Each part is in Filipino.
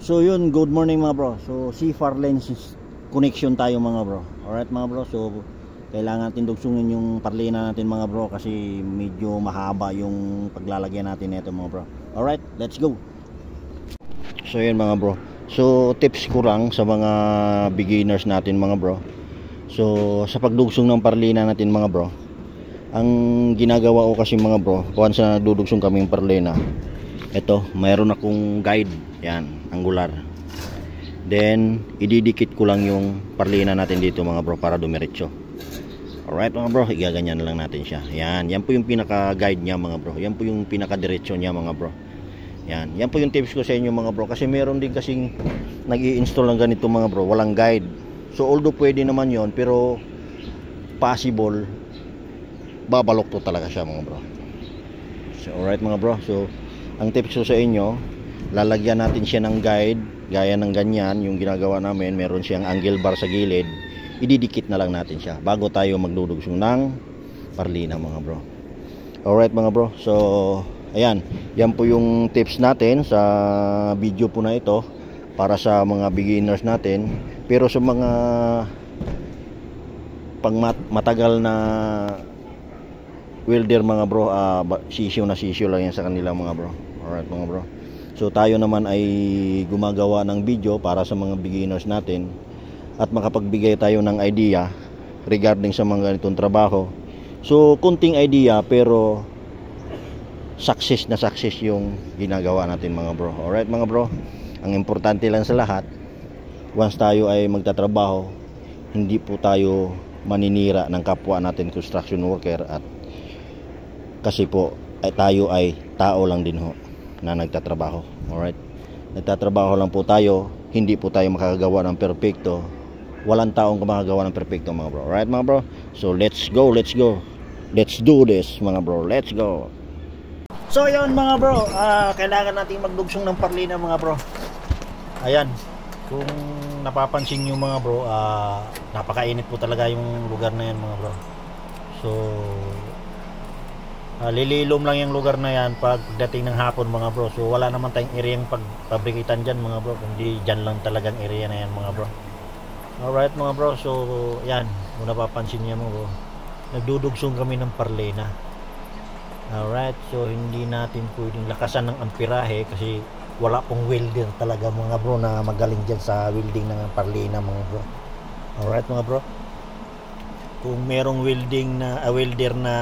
So yun, good morning mga bro. So CFAR lens connection tayo mga bro. Alright mga bro, so kailangan natin dugsungin yung parlina natin mga bro, kasi medyo mahaba yung paglalagyan natin nito mga bro. Alright, let's go. So yun mga bro, so tips ko lang sa mga beginners natin mga bro. So sa pagdugsong ng parlina natin mga bro, ang ginagawa ko kasi mga bro, once na nagdudugsong kaming parlina, ito, mayroon akong guide, yan, angular. Then ididikit ko lang yung parlina natin dito mga bro para dumiretso. Alright mga bro, igaganyan na lang natin siya. Yan po yung pinaka guide niya mga bro. Yan po yung pinaka diretso niya mga bro. Yan po yung tips ko sa inyo mga bro, kasi meron din kasing nag-i-install ng ganito mga bro, walang guide. So although pwede naman yon, pero possible babalok to talaga siya mga bro. So alright mga bro, so ang tips ko sa inyo, lalagyan natin siya ng guide gaya ng ganyan. Yung ginagawa namin, meron siyang angle bar sa gilid, ididikit na lang natin siya bago tayo magdudugsong ng parlina mga bro. Alright mga bro, so ayan, yan po yung tips natin sa video po na ito para sa mga beginners natin. Pero sa mga matagal na welder mga bro, sisyo na sisyo lang yan sa kanila mga bro. Alright mga bro, so tayo naman ay gumagawa ng video para sa mga beginners natin at makapagbigay tayo ng idea regarding sa mga ganitong trabaho. So kunting idea pero success na success yung ginagawa natin mga bro. Alright mga bro, ang importante lang sa lahat, once tayo ay magtatrabaho, hindi po tayo maninira ng kapwa natin construction worker, at kasi po ay tayo ay tao lang din ho na nagtatrabaho. Alright, nagtatrabaho lang po tayo, hindi po tayo makakagawa ng perfecto. Walang taong makakagawa ng perfecto mga bro. Alright mga bro, so let's go, let's do this mga bro, let's go. So yun mga bro, kailangan nating magdugsong ng parlina mga bro. Ayan, kung napapansin nyo mga bro, napakainit po talaga yung lugar na yan mga bro. So lililom lang yung lugar na yan pagdating ng hapon mga bro. So wala naman tayong areang pagpabrikitan dyan mga bro, kundi dyan lang talagang area na yan mga bro. Alright mga bro, so yan, kung napapansin nyo mga bro, nagdudugsong kami ng parlina. Alright, so hindi natin pwedeng lakasan ng amperahe kasi wala pong welder talaga mga bro na magaling dyan sa welding ng parlina mga bro. Alright mga bro, kung merong welder na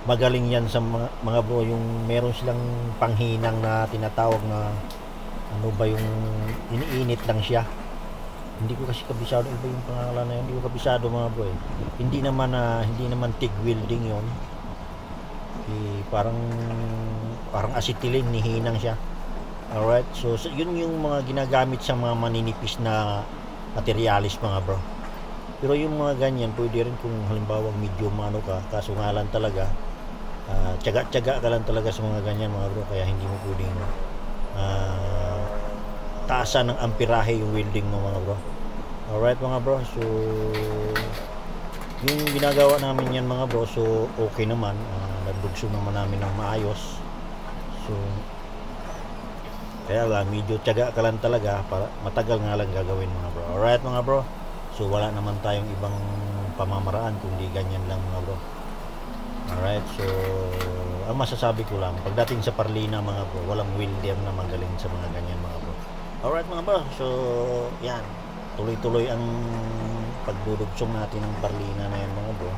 magaling yan sa mga bro, yung meron silang panghinang na tinatawag na ano ba yung iniinit lang siya. Hindi ko kasi kabisado, iba yung pangalan na yun, hindi ko kabisado mga bro eh. Hindi naman TIG welding yon. Parang acetylene, nihinang siya. Alright, so yun yung mga ginagamit sa mga maninipis na materialis mga bro. Pero yung mga ganyan pwede rin kung halimbawa medyo mano ka, kaso nga lang talaga tiyaga ka lang talaga sa mga ganyan mga bro, kaya hindi mo pwedeng taasan ng amperahe yung welding mo mga bro. Alright mga bro, so yung ginagawa namin yan mga bro, so okay naman, nagdugsong naman namin ng maayos. So kaya lang medyo tiyaga ka lang talaga, para matagal nga lang gagawin mga bro. Alright mga bro, so wala naman tayong ibang pamamaraan kundi ganyan lang mga bro. Alright, so ang masasabi ko lang, pagdating sa parlina mga bro, walang welder na magaling sa mga ganyan mga bro. Alright mga bro, so yan, tuloy-tuloy ang pagdudugsong natin ng parlina na yan mga bro.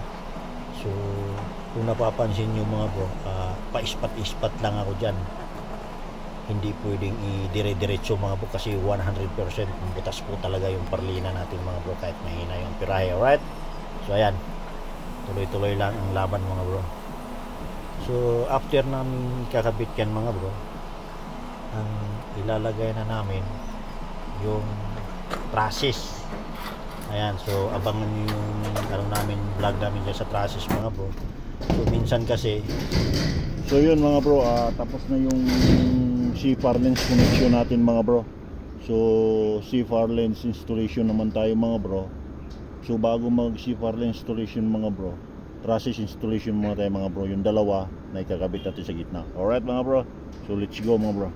So kung napapansin nyo mga bro, paispat-ispat lang ako dyan, hindi pwedeng i-dire-diretso mga bro, kasi 100% butas po talaga yung parlina natin mga bro, kahit mahina yung pirahe. Alright, so ayan, tuloy-tuloy lang ang laban mga bro. So after namin kakabit yan mga bro, ang ilalagay na namin yung trusses. Ayan, so abangan nyo yung namin vlog namin dyan sa trusses mga bro. So minsan kasi, so yun mga bro, tapos na yung CFAR lens connection natin mga bro. So CFAR lens installation naman tayo mga bro. So bago mag CFAR lens installation mga bro, trusses installation muna tayo mga bro, yung dalawa na ikakabit natin sa gitna. Alright mga bro, so let's go mga bro.